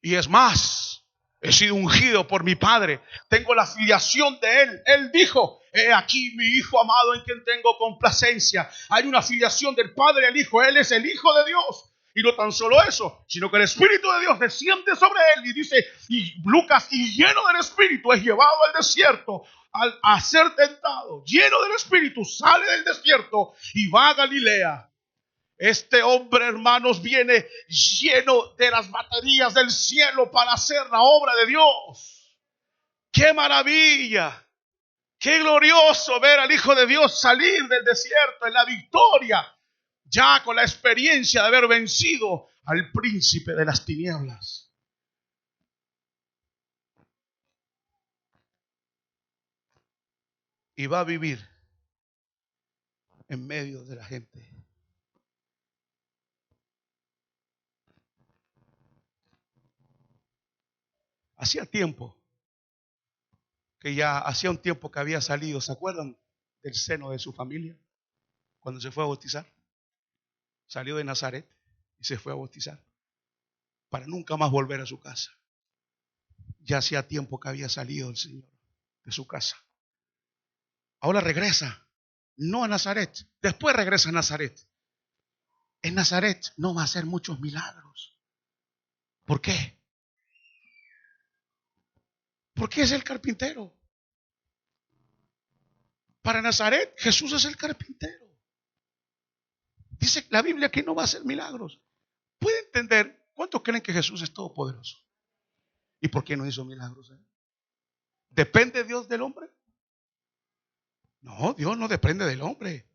[SPEAKER 1] Y es más, he sido ungido por mi Padre. Tengo la filiación de Él. Él dijo, he aquí mi Hijo amado en quien tengo complacencia. Hay una filiación del Padre al Hijo. Él es el Hijo de Dios. Y no tan solo eso, sino que el Espíritu de Dios desciende sobre Él. Y dice, y Lucas, y lleno del Espíritu es llevado al desierto a ser tentado. Lleno del Espíritu sale del desierto y va a Galilea. Este hombre, hermanos, viene lleno de las baterías del cielo para hacer la obra de Dios. ¡Qué maravilla! ¡Qué glorioso ver al Hijo de Dios salir del desierto en la victoria! Ya con la experiencia de haber vencido al príncipe de las tinieblas. Y va a vivir en medio de la gente. Hacía tiempo que ya hacía un tiempo que había salido, ¿se acuerdan? Del seno de su familia, cuando se fue a bautizar. Salió de Nazaret y se fue a bautizar para nunca más volver a su casa. Ya hacía tiempo que había salido el Señor de su casa. Ahora regresa, no a Nazaret, después regresa a Nazaret. En Nazaret no va a hacer muchos milagros. ¿Por qué? Porque es el carpintero. Para Nazaret, Jesús es el carpintero. Dice la Biblia que no va a hacer milagros. ¿Puede entender cuántos creen que Jesús es todopoderoso? ¿Y por qué no hizo milagros? ¿Depende Dios del hombre? No, Dios no depende del hombre.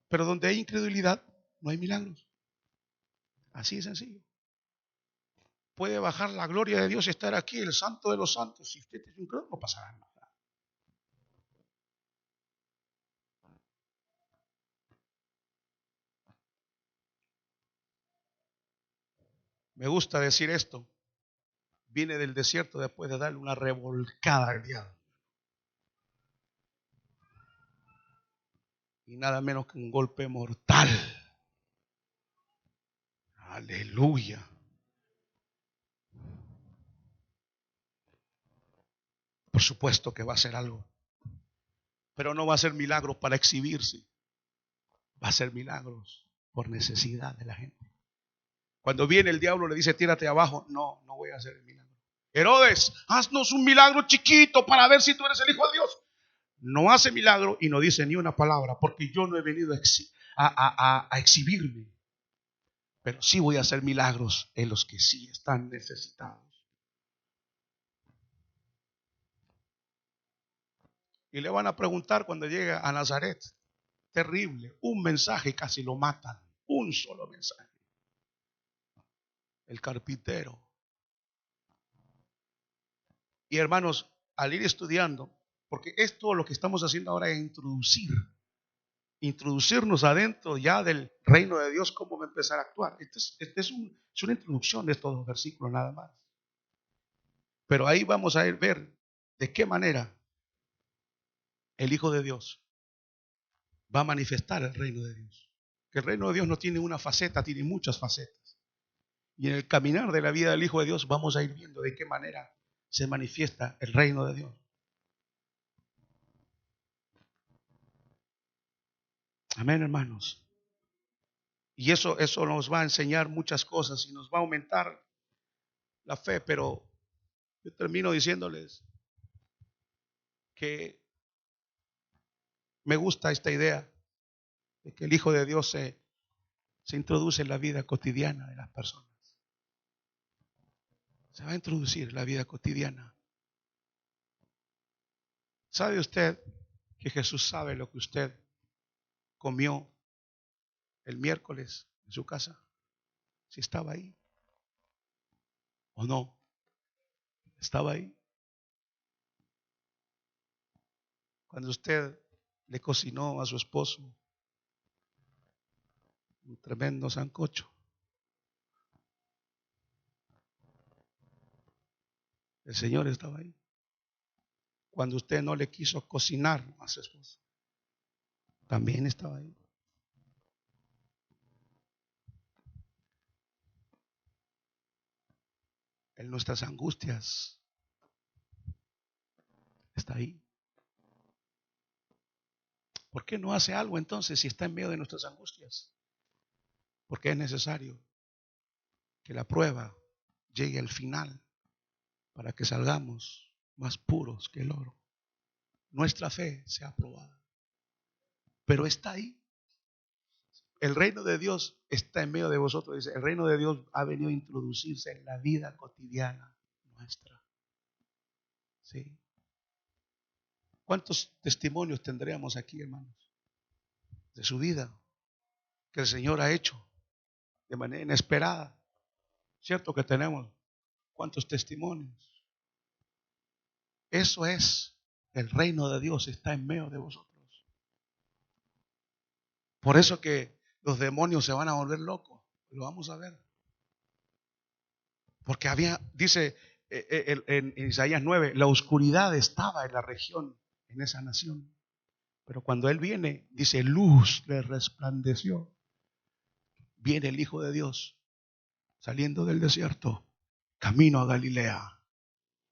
[SPEAKER 1] Pero donde hay incredulidad, no hay milagros. Así de sencillo. Puede bajar la gloria de Dios y estar aquí, el santo de los santos. Si usted es incrédulo, no pasará nada. Me gusta decir esto. Viene del desierto después de darle una revolcada al diablo. Y nada menos que un golpe mortal. Aleluya. Por supuesto que va a hacer algo. Pero no va a ser milagros para exhibirse. Va a ser milagros por necesidad de la gente. Cuando viene el diablo le dice tírate abajo. No, no voy a hacer el milagro. Herodes, haznos un milagro chiquito para ver si tú eres el Hijo de Dios. No hace milagro y no dice ni una palabra porque yo no he venido a exhibirme. Pero sí voy a hacer milagros en los que sí están necesitados. Y le van a preguntar cuando llega a Nazaret. Terrible, un mensaje y casi lo matan. Un solo mensaje. El carpintero. Y hermanos, al ir estudiando, porque esto lo que estamos haciendo ahora es introducirnos adentro ya del reino de Dios, cómo va a empezar a actuar. Es una introducción de estos dos versículos nada más. Pero ahí vamos a ver de qué manera el Hijo de Dios va a manifestar el reino de Dios. Que el reino de Dios no tiene una faceta, tiene muchas facetas. Y en el caminar de la vida del Hijo de Dios vamos a ir viendo de qué manera se manifiesta el reino de Dios. Amén, hermanos. Y eso nos va a enseñar muchas cosas y nos va a aumentar la fe. Pero yo termino diciéndoles que me gusta esta idea de que el Hijo de Dios se introduce en la vida cotidiana de las personas. Se va a introducir en la vida cotidiana. ¿Sabe usted que Jesús sabe lo que usted comió el miércoles en su casa? Si estaba ahí o no. Estaba ahí. Cuando usted le cocinó a su esposo un tremendo sancocho, el Señor estaba ahí. Cuando usted no le quiso cocinar a su esposo, también estaba ahí. En nuestras angustias está ahí. ¿Por qué no hace algo entonces si está en medio de nuestras angustias? Porque es necesario que la prueba llegue al final para que salgamos más puros que el oro. Nuestra fe sea aprobada. Pero está ahí. El reino de Dios está en medio de vosotros. Dice, el reino de Dios ha venido a introducirse en la vida cotidiana nuestra. ¿Sí? ¿Cuántos testimonios tendríamos aquí, hermanos? De su vida que el Señor ha hecho de manera inesperada. Cierto que tenemos cuántos testimonios. Eso es, el reino de Dios está en medio de vosotros. Por eso que los demonios se van a volver locos. Lo vamos a ver. Porque dice en Isaías 9, la oscuridad estaba en la región, en esa nación. Pero cuando Él viene, dice, luz le resplandeció. Viene el Hijo de Dios saliendo del desierto, camino a Galilea.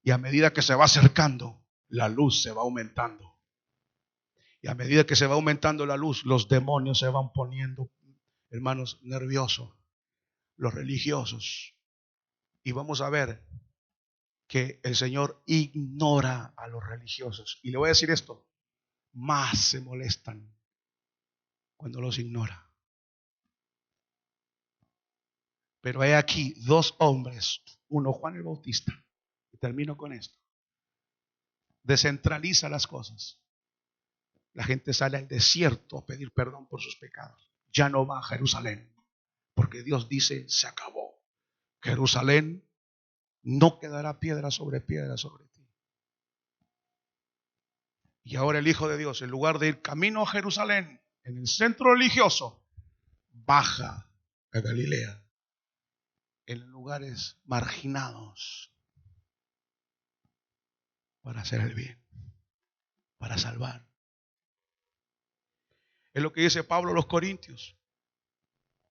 [SPEAKER 1] Y a medida que se va acercando, la luz se va aumentando. Y a medida que se va aumentando la luz, los demonios se van poniendo, hermanos, nerviosos, los religiosos. Y vamos a ver que el Señor ignora a los religiosos. Y le voy a decir esto, más se molestan cuando los ignora. Pero hay aquí dos hombres, uno Juan el Bautista, y termino con esto, descentraliza las cosas. La gente sale al desierto a pedir perdón por sus pecados. Ya no va a Jerusalén, porque Dios dice, se acabó. Jerusalén no quedará piedra sobre ti. Y ahora el Hijo de Dios, en lugar de ir camino a Jerusalén, en el centro religioso, baja a Galilea, en lugares marginados, para hacer el bien, para salvar. Es lo que dice Pablo a los Corintios.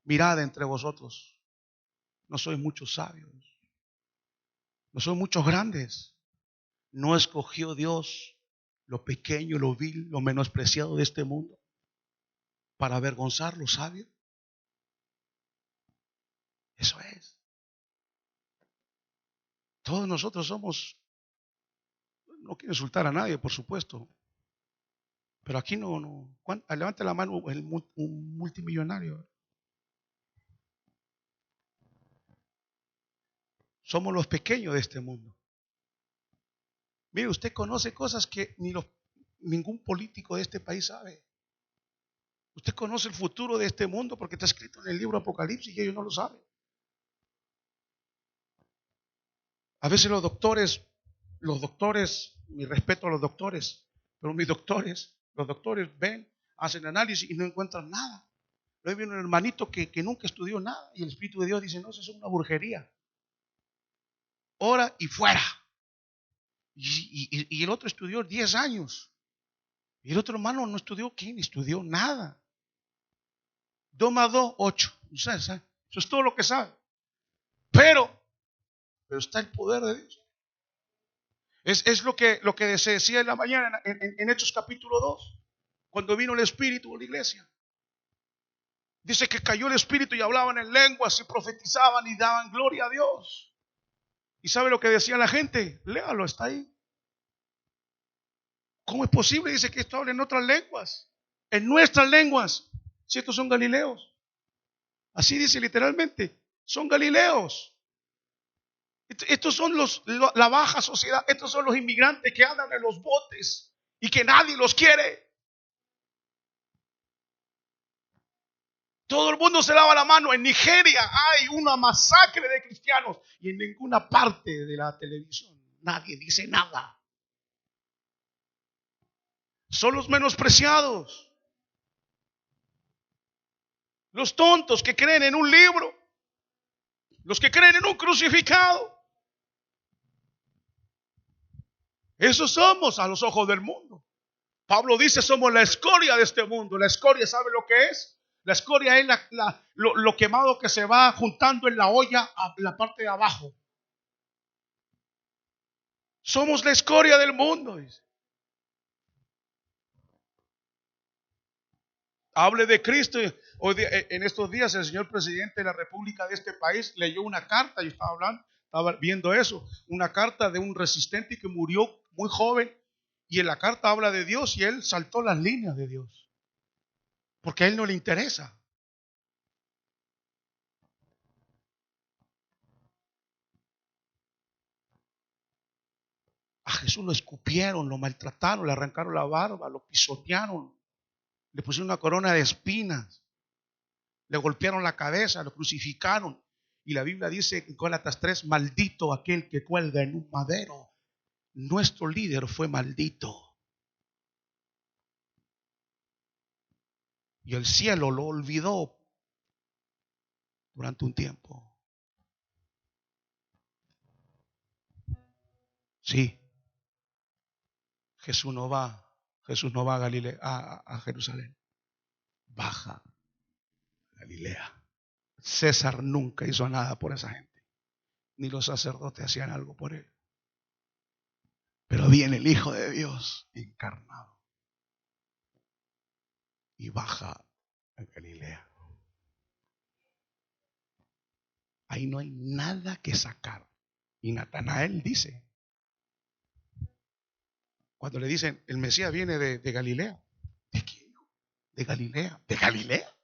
[SPEAKER 1] Mirad entre vosotros, no sois muchos sabios, no sois muchos grandes. ¿No escogió Dios lo pequeño, lo vil, lo menospreciado de este mundo para avergonzar lo sabio? Eso es. Todos nosotros somos, no quiero insultar a nadie, por supuesto, pero aquí no. Levante la mano un multimillonario. Somos los pequeños de este mundo. Mire, usted conoce cosas que ningún político de este país sabe. Usted conoce el futuro de este mundo porque está escrito en el libro Apocalipsis y ellos no lo saben. A veces los doctores, mi respeto a los doctores, pero los doctores ven, hacen análisis y no encuentran nada. Luego viene un hermanito que nunca estudió nada y el Espíritu de Dios dice, no, eso es una brujería. Ora y fuera. Y el otro estudió 10 años. Y el otro hermano no estudió, ¿quién? Estudió nada. 2 más 2, 8. Eso es todo lo que sabe. Pero está el poder de Dios. Es lo que se decía en la mañana en Hechos capítulo 2, cuando vino el Espíritu a la iglesia. Dice que cayó el Espíritu y hablaban en lenguas y profetizaban y daban gloria a Dios. ¿Y sabe lo que decía la gente? Léalo, está ahí. ¿Cómo es posible? Dice que esto habla en otras lenguas. En nuestras lenguas. Si estos son galileos. Así dice literalmente. Son galileos. Estos son la baja sociedad. Estos son los inmigrantes que andan en los botes y que nadie los quiere. Todo el mundo se lava la mano. En Nigeria hay una masacre de cristianos y en ninguna parte de la televisión nadie dice nada. son los menospreciados. Los tontos que creen en un libro. Los que creen en un crucificado. Esos somos a los ojos del mundo. Pablo dice, somos la escoria de este mundo. La escoria, ¿sabe lo que es? La escoria es lo quemado que se va juntando en la olla a la parte de abajo. Somos la escoria del mundo, dice. Hable de Cristo. Hoy, en estos días, el señor presidente de la República de este país leyó una carta. Yo estaba viendo eso. Una carta de un resistente que murió muy joven. Y en la carta habla de Dios y él saltó las líneas de Dios. Porque a él no le interesa. A Jesús lo escupieron, lo maltrataron, le arrancaron la barba, lo pisotearon, le pusieron una corona de espinas, le golpearon la cabeza, lo crucificaron. Y la Biblia dice en Gálatas 3, maldito aquel que cuelga en un madero. Nuestro líder fue maldito. Y el cielo lo olvidó durante un tiempo. Sí. Jesús no va a Galilea, a Jerusalén. Baja a Galilea. César nunca hizo nada por esa gente. Ni los sacerdotes hacían algo por él. Pero viene el Hijo de Dios encarnado. Y baja a Galilea. Ahí no hay nada que sacar. Y Natanael dice, cuando le dicen, el Mesías viene de Galilea. ¿De quién? De Galilea. ¿De Galilea?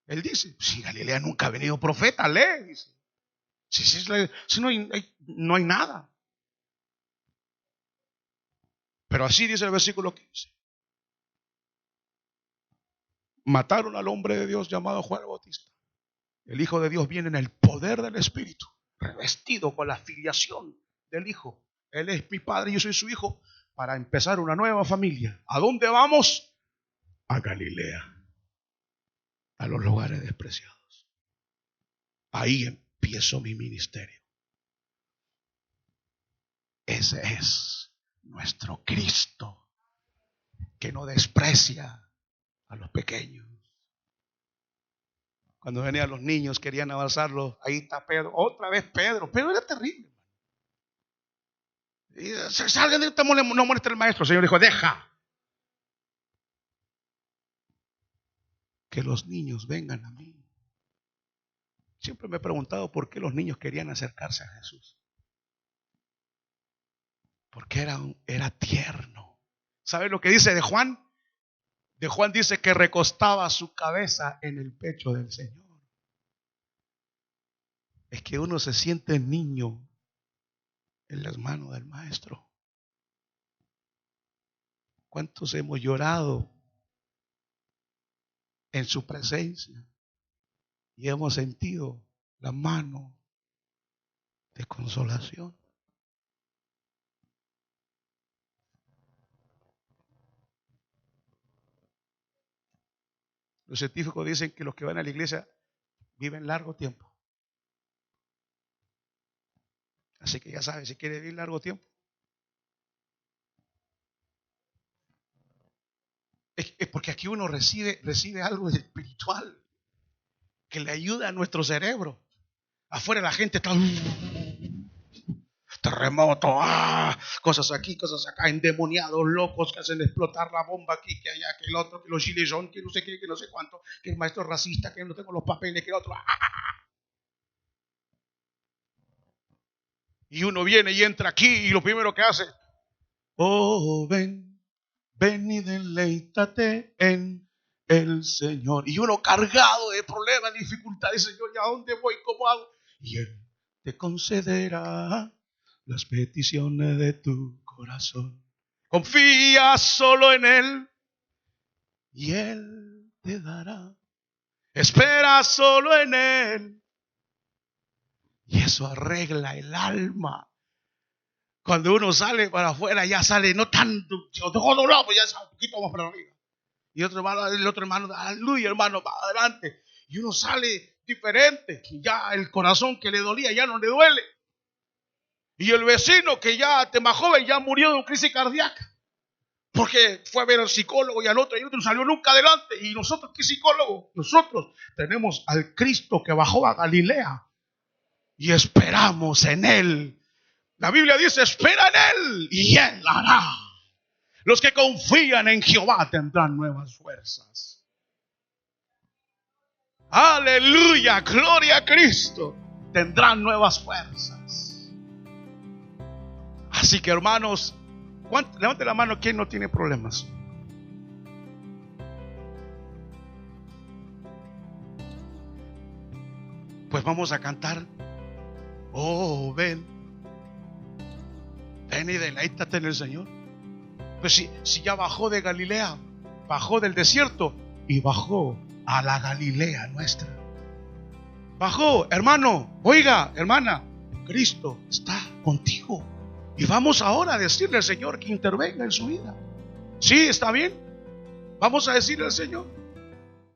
[SPEAKER 1] Él dice, si Galilea nunca ha venido profeta, lee. Dice. Si no hay nada. Pero así dice el versículo 15. Mataron al hombre de Dios llamado Juan el Bautista. El Hijo de Dios viene en el poder del Espíritu, revestido con la filiación del Hijo. Él es mi Padre y yo soy su Hijo, para empezar una nueva familia. ¿A dónde vamos? A Galilea, a los lugares despreciados. Ahí empiezo mi ministerio. Ese es nuestro Cristo, que no desprecia a los pequeños. Cuando venían los niños, querían abrazarlos. Ahí está Pedro. Otra vez Pedro. Pedro era terrible. Y, salgan de esta, no moleste el maestro. El Señor dijo, deja que los niños vengan a mí. Siempre me he preguntado por qué los niños querían acercarse a Jesús. Porque era tierno. ¿Sabe lo que dice de Juan? De Juan dice que recostaba su cabeza en el pecho del Señor. Es que uno se siente niño en las manos del Maestro. ¿Cuántos hemos llorado en su presencia y hemos sentido la mano de consolación? Los científicos dicen que los que van a la iglesia viven largo tiempo. Así que ya saben, si quiere vivir largo tiempo, es porque aquí uno recibe algo espiritual que le ayuda a nuestro cerebro. Afuera la gente está terremoto, cosas aquí, cosas acá, endemoniados, locos que hacen explotar la bomba aquí, que allá, que el otro, que los gilets jaunes, que no sé qué, que no sé cuánto, que el maestro racista, que no tengo los papeles, que el otro. Y uno viene y entra aquí y lo primero que hace, oh, ven y deleítate en el Señor. Y uno cargado de problemas, dificultades, Señor, ¿y a dónde voy? ¿Cómo hago? Y Él te concederá las peticiones de tu corazón. Confía solo en Él y Él te dará. Espera solo en Él y eso arregla el alma. Cuando uno sale para afuera, ya sale no tanto, todo lado, pues ya sale un poquito más para arriba. Y el otro hermano, aleluya, hermano, para adelante. Y uno sale diferente. Ya el corazón que le dolía ya no le duele. Y el vecino que ya más joven ya murió de una crisis cardíaca. Porque fue a ver al psicólogo y al otro no salió nunca adelante. Y nosotros, ¿qué psicólogo? Nosotros tenemos al Cristo que bajó a Galilea y esperamos en Él. La Biblia dice, espera en Él y Él hará. Los que confían en Jehová tendrán nuevas fuerzas. Aleluya, gloria a Cristo. Tendrán nuevas fuerzas. Así que hermanos, levante la mano quien no tiene problemas. Pues vamos a cantar. Oh, ven y deleítate en el Señor. Pues si ya bajó de Galilea, bajó del desierto y bajó a la Galilea nuestra. Bajó, hermano, oiga, hermana, Cristo está contigo. Y vamos ahora a decirle al Señor que intervenga en su vida. Sí, está bien. Vamos a decirle al Señor.